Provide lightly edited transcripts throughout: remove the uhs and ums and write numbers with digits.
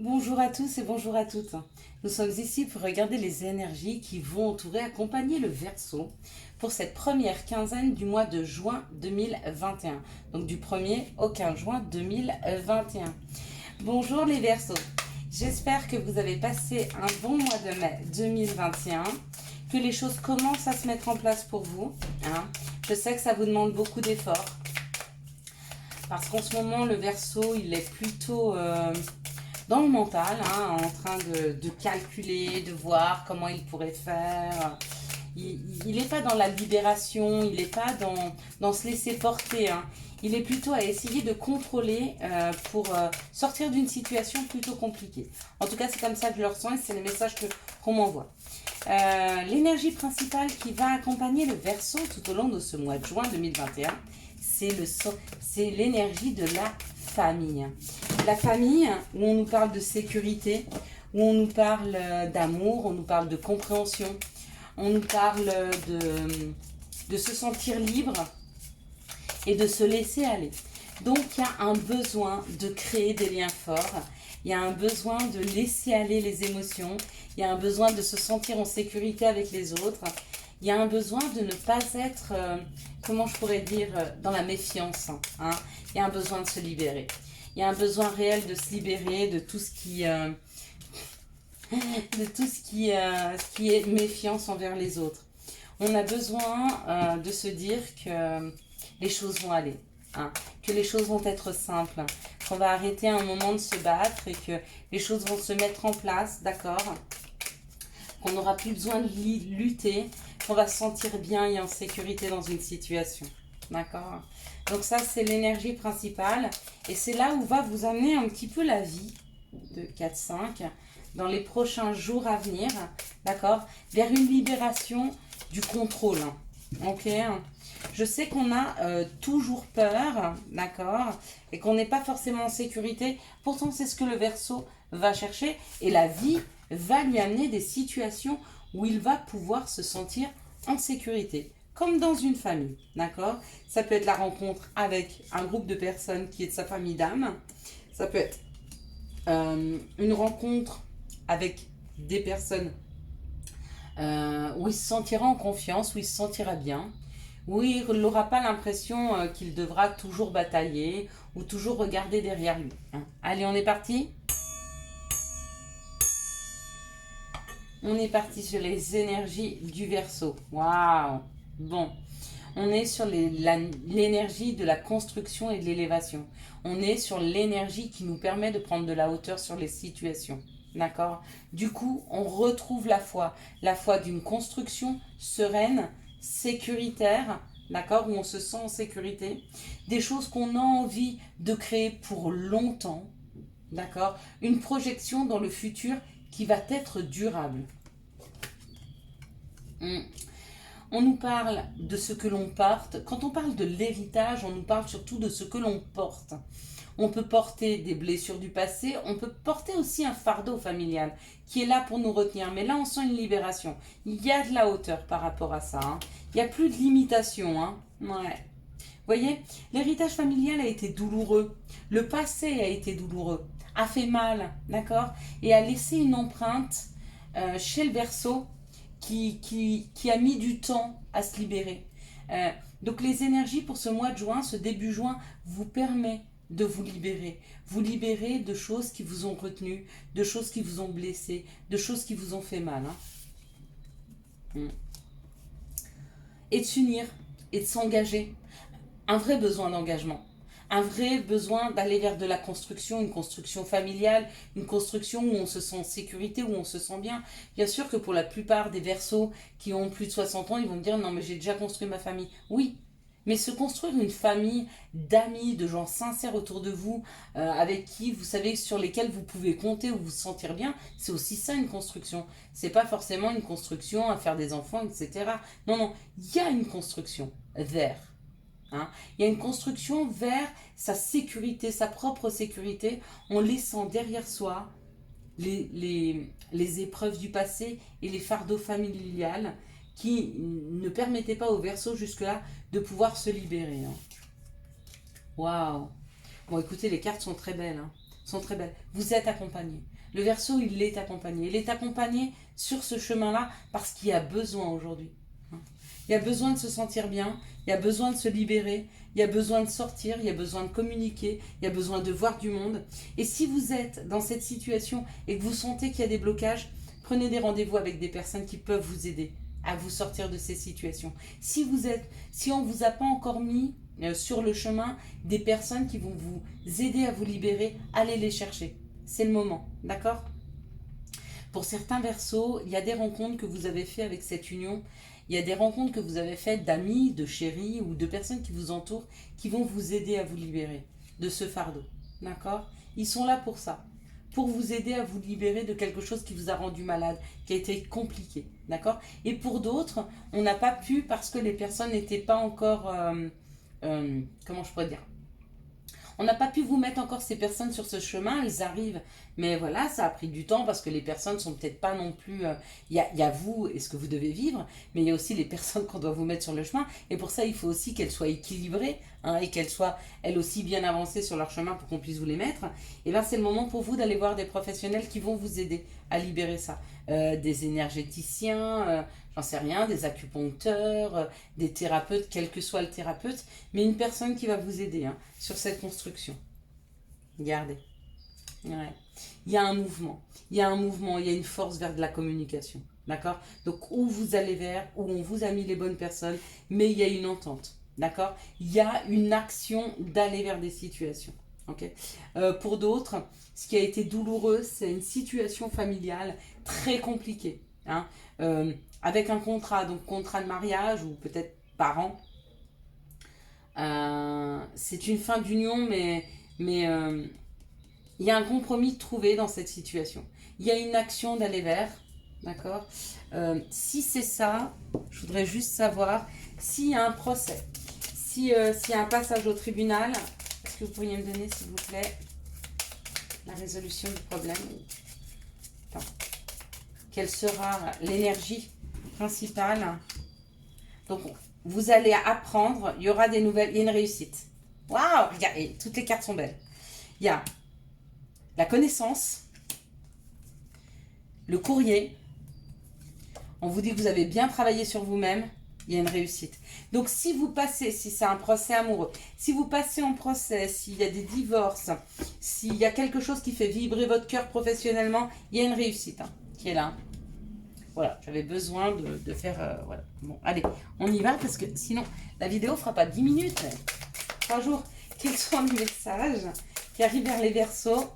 Bonjour à tous et bonjour à toutes. Nous sommes ici pour regarder les énergies qui vont entourer, accompagner le Verseau pour cette première quinzaine du mois de juin 2021. Donc du 1er au 15 juin 2021. Bonjour les Verseaux. J'espère que vous avez passé un bon mois de mai 2021, que les choses commencent à se mettre en place pour vous. Je sais que ça vous demande beaucoup d'efforts parce qu'en ce moment le Verseau il est plutôt dans le mental, en train de calculer, de voir comment il pourrait faire. Il n'est pas dans la libération, il n'est pas dans se laisser porter. Il est plutôt à essayer de contrôler pour sortir d'une situation plutôt compliquée. En tout cas, c'est comme ça que je le ressens et c'est les messages qu'on m'envoie. L'énergie principale qui va accompagner le Verseau tout au long de ce mois de juin 2021, c'est l'énergie de la famille. La famille, où on nous parle de sécurité, où on nous parle d'amour, on nous parle de compréhension, on nous parle de se sentir libre et de se laisser aller. Donc il y a un besoin de créer des liens forts, il y a un besoin de laisser aller les émotions, il y a un besoin de se sentir en sécurité avec les autres, il y a un besoin de ne pas être, comment je pourrais dire, dans la méfiance. Il y a un besoin de se libérer. Il y a un besoin réel de se libérer de tout ce qui, ce qui est méfiance envers les autres. On a besoin de se dire que les choses vont aller, que les choses vont être simples, qu'on va arrêter un moment de se battre et que les choses vont se mettre en place, d'accord ? Qu'on n'aura plus besoin de lutter, qu'on va se sentir bien et en sécurité dans une situation. D'accord ? Donc ça, c'est l'énergie principale. Et c'est là où va vous amener un petit peu la vie de 4-5 dans les prochains jours à venir. D'accord ? Vers une libération du contrôle. Ok ? Je sais qu'on a toujours peur, d'accord ? Et qu'on n'est pas forcément en sécurité. Pourtant, c'est ce que le Verseau va chercher. Et la vie va lui amener des situations où il va pouvoir se sentir en sécurité, comme dans une famille, d'accord ? Ça peut être la rencontre avec un groupe de personnes qui est de sa famille d'âme, ça peut être une rencontre avec des personnes où il se sentira en confiance, où il se sentira bien, où il n'aura pas l'impression qu'il devra toujours batailler ou toujours regarder derrière lui. Allez, on est parti ? On est parti sur les énergies du Verseau. Waouh! Bon, on est sur l'énergie de la construction et de l'élévation. On est sur l'énergie qui nous permet de prendre de la hauteur sur les situations. D'accord? Du coup, on retrouve la foi d'une construction sereine, sécuritaire, d'accord? Où on se sent en sécurité. Des choses qu'on a envie de créer pour longtemps, d'accord? Une projection dans le futur qui va être durable. On nous parle de ce que l'on porte. Quand on parle de l'héritage, on nous parle surtout de ce que l'on porte. On peut porter des blessures du passé, on peut porter aussi un fardeau familial qui est là pour nous retenir. Mais là, on sent une libération. Il y a de la hauteur par rapport à ça. Il n'y a plus de limitation. Ouais. Vous voyez, l'héritage familial a été douloureux. Le passé a été douloureux, a fait mal, d'accord ? Et a laissé une empreinte chez le Verseau qui a mis du temps à se libérer. Donc les énergies pour ce mois de juin, ce début juin, vous permet de vous libérer de choses qui vous ont retenu, de choses qui vous ont blessé, de choses qui vous ont fait mal. Et de s'unir, et de s'engager. Un vrai besoin d'engagement. Un vrai besoin d'aller vers de la construction, une construction familiale, une construction où on se sent en sécurité, où on se sent bien. Bien sûr que pour la plupart des Verseaux qui ont plus de 60 ans, ils vont me dire non mais j'ai déjà construit ma famille. Oui, mais se construire une famille d'amis, de gens sincères autour de vous, avec qui vous savez sur lesquels vous pouvez compter ou vous sentir bien, c'est aussi ça une construction. C'est pas forcément une construction à faire des enfants, etc. Non, non, il y a une construction vers. Il y a une construction vers sa sécurité, sa propre sécurité, en laissant derrière soi les épreuves du passé et les fardeaux familiales qui ne permettaient pas au Verseau jusque-là de pouvoir se libérer. Waouh! Bon, écoutez, les cartes sont très belles. sont très belles. Vous êtes accompagné. Le Verseau, il est accompagné. Il est accompagné sur ce chemin-là parce qu'il y a besoin aujourd'hui. Il y a besoin de se sentir bien, il y a besoin de se libérer, il y a besoin de sortir, il y a besoin de communiquer, il y a besoin de voir du monde. Et si vous êtes dans cette situation et que vous sentez qu'il y a des blocages, prenez des rendez-vous avec des personnes qui peuvent vous aider à vous sortir de ces situations. Si on ne vous a pas encore mis sur le chemin des personnes qui vont vous aider à vous libérer, allez les chercher. C'est le moment, d'accord ? Pour certains Verseaux, il y a des rencontres que vous avez faites avec cette union. Il y a des rencontres que vous avez faites d'amis, de chéris ou de personnes qui vous entourent qui vont vous aider à vous libérer de ce fardeau. D'accord ? Ils sont là pour ça. Pour vous aider à vous libérer de quelque chose qui vous a rendu malade, qui a été compliqué. D'accord ? Et pour d'autres, on n'a pas pu parce que les personnes n'étaient pas encore... comment je pourrais dire ? On n'a pas pu vous mettre encore ces personnes sur ce chemin, elles arrivent. Mais voilà, ça a pris du temps parce que les personnes sont peut-être pas non plus... Il y a vous et ce que vous devez vivre, mais il y a aussi les personnes qu'on doit vous mettre sur le chemin. Et pour ça, il faut aussi qu'elles soient équilibrées et qu'elles soient, elles aussi, bien avancées sur leur chemin pour qu'on puisse vous les mettre. Et bien, c'est le moment pour vous d'aller voir des professionnels qui vont vous aider à libérer ça. Des énergéticiens, j'en sais rien, des acupuncteurs, des thérapeutes, quel que soit le thérapeute, mais une personne qui va vous aider sur cette construction. Regardez. Ouais. Il y a un mouvement, il y a une force vers de la communication, d'accord ? Donc, où vous allez vers, où on vous a mis les bonnes personnes, mais il y a une entente, d'accord ? Il y a une action d'aller vers des situations, ok ? Pour d'autres, ce qui a été douloureux, c'est une situation familiale très compliquée, avec un contrat, donc contrat de mariage ou peut-être parents. C'est une fin d'union, mais il y a un compromis trouvé dans cette situation. Il y a une action d'aller vers, d'accord ? Si c'est ça, je voudrais juste savoir s'il y a un procès, s'il y a un passage au tribunal. Est-ce que vous pourriez me donner, s'il vous plaît, la résolution du problème ? Attends. Quelle sera l'énergie principale ? Donc, vous allez apprendre, il y aura des nouvelles, il y a une réussite. Waouh ! Regardez, toutes les cartes sont belles. Il y a la connaissance, le courrier. On vous dit que vous avez bien travaillé sur vous-même, il y a une réussite. Donc si vous passez, si c'est un procès amoureux, si vous passez en procès, s'il y a des divorces, s'il y a quelque chose qui fait vibrer votre cœur professionnellement, il y a une réussite qui est là. Voilà, j'avais besoin de faire... voilà. Bon, allez, on y va parce que sinon, la vidéo ne fera pas 10 minutes, mais 3 jours. Quels sont les messages qui arrivent vers les Verseaux ?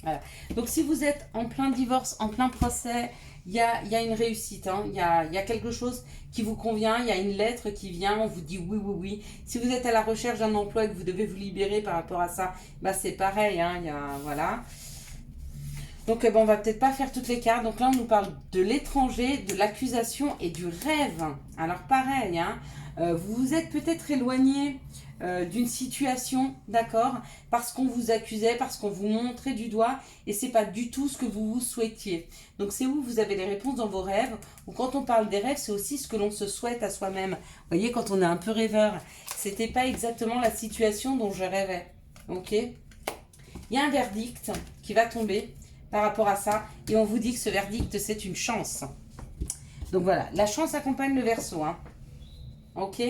Voilà. Donc, si vous êtes en plein divorce, en plein procès, il y a une réussite. Il y a quelque chose qui vous convient. Il y a une lettre qui vient. On vous dit oui, oui, oui. Si vous êtes à la recherche d'un emploi et que vous devez vous libérer par rapport à ça, bah, c'est pareil. Voilà. Donc, on va peut-être pas faire toutes les cartes. Donc là, on nous parle de l'étranger, de l'accusation et du rêve. Alors, pareil, vous vous êtes peut-être éloigné d'une situation, d'accord, parce qu'on vous accusait, parce qu'on vous montrait du doigt et c'est pas du tout ce que vous souhaitiez. Donc c'est où vous avez les réponses dans vos rêves, ou quand on parle des rêves, c'est aussi ce que l'on se souhaite à soi-même. Vous voyez, quand on est un peu rêveur, c'était pas exactement la situation dont je rêvais, ok ? Il y a un verdict qui va tomber par rapport à ça et on vous dit que ce verdict, c'est une chance. Donc voilà, la chance accompagne le Verseau, ok ?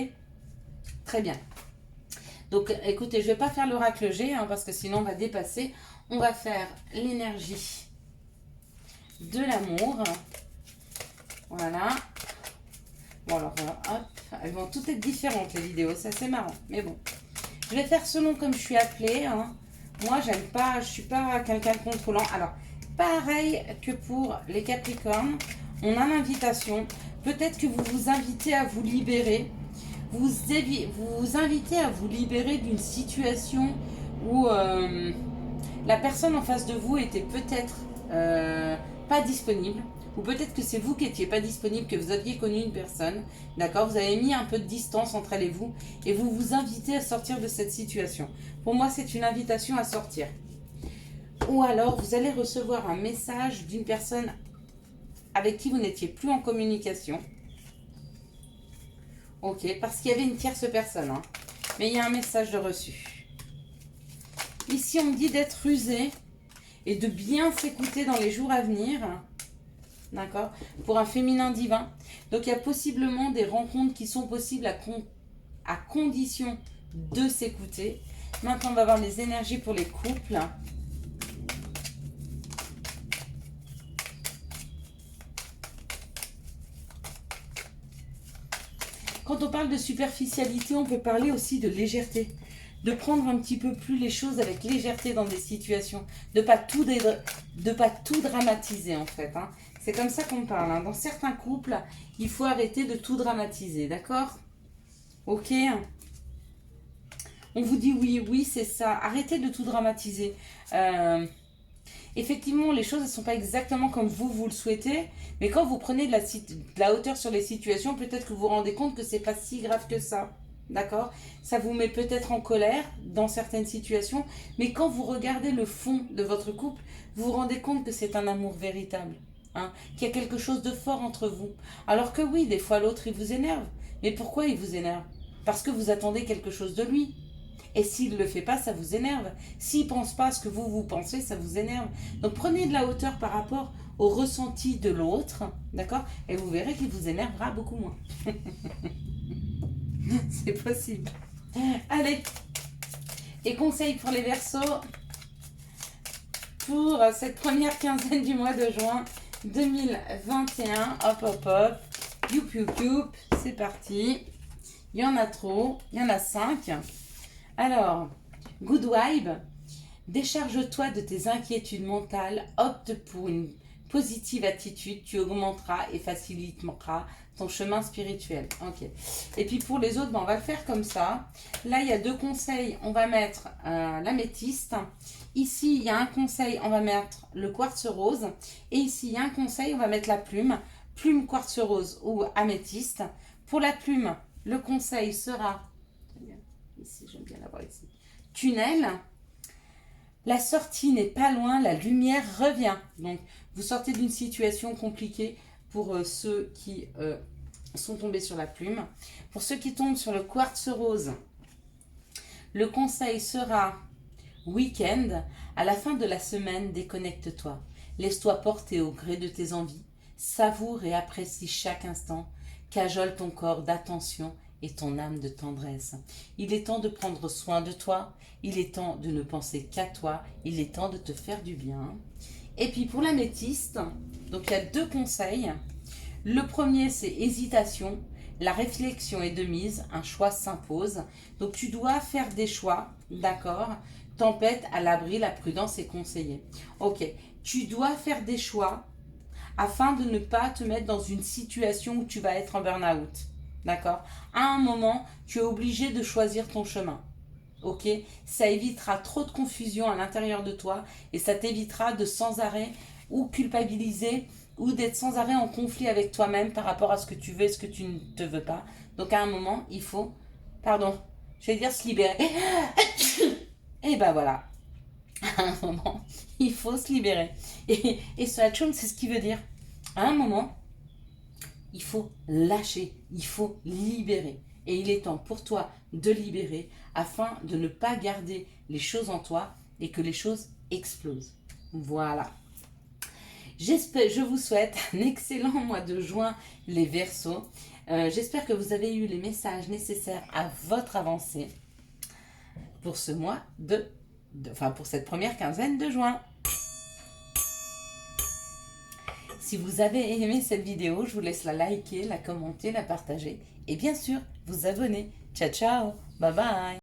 Très bien. Donc, écoutez, je ne vais pas faire l'oracle G, parce que sinon on va dépasser. On va faire l'énergie de l'amour. Voilà. Bon, alors, hop. Elles vont toutes être différentes, les vidéos. C'est assez marrant. Mais bon. Je vais faire selon comme je suis appelée. Moi, j'aime pas, je ne suis pas quelqu'un de contrôlant. Alors, pareil que pour les Capricornes, on a l'invitation. Peut-être que vous vous invitez à vous libérer. Vous vous invitez à vous libérer d'une situation où la personne en face de vous était peut-être pas disponible, ou peut-être que c'est vous qui n'étiez pas disponible, que vous aviez connu une personne, d'accord ? Vous avez mis un peu de distance entre elle et vous vous invitez à sortir de cette situation. Pour moi, c'est une invitation à sortir. Ou alors, vous allez recevoir un message d'une personne avec qui vous n'étiez plus en communication. Ok, parce qu'il y avait une tierce personne. Mais il y a un message de reçu. Ici, on me dit d'être rusé et de bien s'écouter dans les jours à venir. D'accord? Pour un féminin divin. Donc, il y a possiblement des rencontres qui sont possibles à condition de s'écouter. Maintenant, on va voir les énergies pour les couples. Quand on parle de superficialité, on peut parler aussi de légèreté. De prendre un petit peu plus les choses avec légèreté dans des situations. De ne pas tout dramatiser en fait. Hein. C'est comme ça qu'on parle. Hein. Dans certains couples, il faut arrêter de tout dramatiser. D'accord? Ok? On vous dit oui, oui, c'est ça. Arrêtez de tout dramatiser. Effectivement, les choses ne sont pas exactement comme vous le souhaitez, mais quand vous prenez de la hauteur sur les situations, peut-être que vous vous rendez compte que c'est pas si grave que ça. D'accord? Ça vous met peut-être en colère dans certaines situations, mais quand vous regardez le fond de votre couple, vous vous rendez compte que c'est un amour véritable. Hein, qu'il y a quelque chose de fort entre vous. Alors que oui, des fois l'autre, il vous énerve. Mais pourquoi il vous énerve? Parce que vous attendez quelque chose de lui. Et s'il ne le fait pas, ça vous énerve. S'il ne pense pas à ce que vous pensez, ça vous énerve. Donc prenez de la hauteur par rapport au ressenti de l'autre, d'accord? Et vous verrez qu'il vous énervera beaucoup moins. C'est possible. Allez. Et conseil pour les Verseaux pour cette première quinzaine du mois de juin 2021. Hop, hop, hop. Youp, youp, youp. C'est parti. Il y en a trop. Il y en a 5. Alors, good vibe, décharge-toi de tes inquiétudes mentales, opte pour une positive attitude, tu augmenteras et faciliteras ton chemin spirituel. Ok. Et puis pour les autres, on va le faire comme ça. Là, il y a 2 conseils, on va mettre l'améthyste. Ici, il y a un conseil, on va mettre le quartz rose. Et ici, il y a un conseil, on va mettre la plume. Plume quartz rose ou améthyste. Pour la plume, le conseil sera... Ici, j'aime bien l'avoir ici. Tunnel. La sortie n'est pas loin, la lumière revient. Donc, vous sortez d'une situation compliquée pour ceux qui sont tombés sur la plume. Pour ceux qui tombent sur le quartz rose, le conseil sera week-end. À la fin de la semaine, déconnecte-toi. Laisse-toi porter au gré de tes envies. Savoure et apprécie chaque instant. Cajole ton corps d'attention et ton âme de tendresse. Il est temps de prendre soin de toi, il est temps de ne penser qu'à toi, il est temps de te faire du bien. Et puis pour l'améthyste, donc il y a 2 conseils. Le premier, c'est hésitation, la réflexion est de mise, un choix s'impose. Donc tu dois faire des choix, d'accord? Tempête à l'abri, la prudence est conseillée. Ok, tu dois faire des choix afin de ne pas te mettre dans une situation où tu vas être en burn-out. D'accord? À un moment, tu es obligé de choisir ton chemin. Ok? Ça évitera trop de confusion à l'intérieur de toi et ça t'évitera de sans arrêt ou culpabiliser ou d'être sans arrêt en conflit avec toi-même par rapport à ce que tu veux et ce que tu ne te veux pas. Donc à un moment, il faut, je vais dire se libérer. Et ben voilà. À un moment, il faut se libérer. Et ce Hatchoum, c'est ce qui veut dire. À un moment, il faut lâcher, il faut libérer. Et il est temps pour toi de libérer afin de ne pas garder les choses en toi et que les choses explosent. Voilà. Je vous souhaite un excellent mois de juin, les Verseaux. J'espère que vous avez eu les messages nécessaires à votre avancée pour ce mois pour cette première quinzaine de juin. Si vous avez aimé cette vidéo, je vous laisse la liker, la commenter, la partager et bien sûr vous abonner. Ciao ciao, bye bye.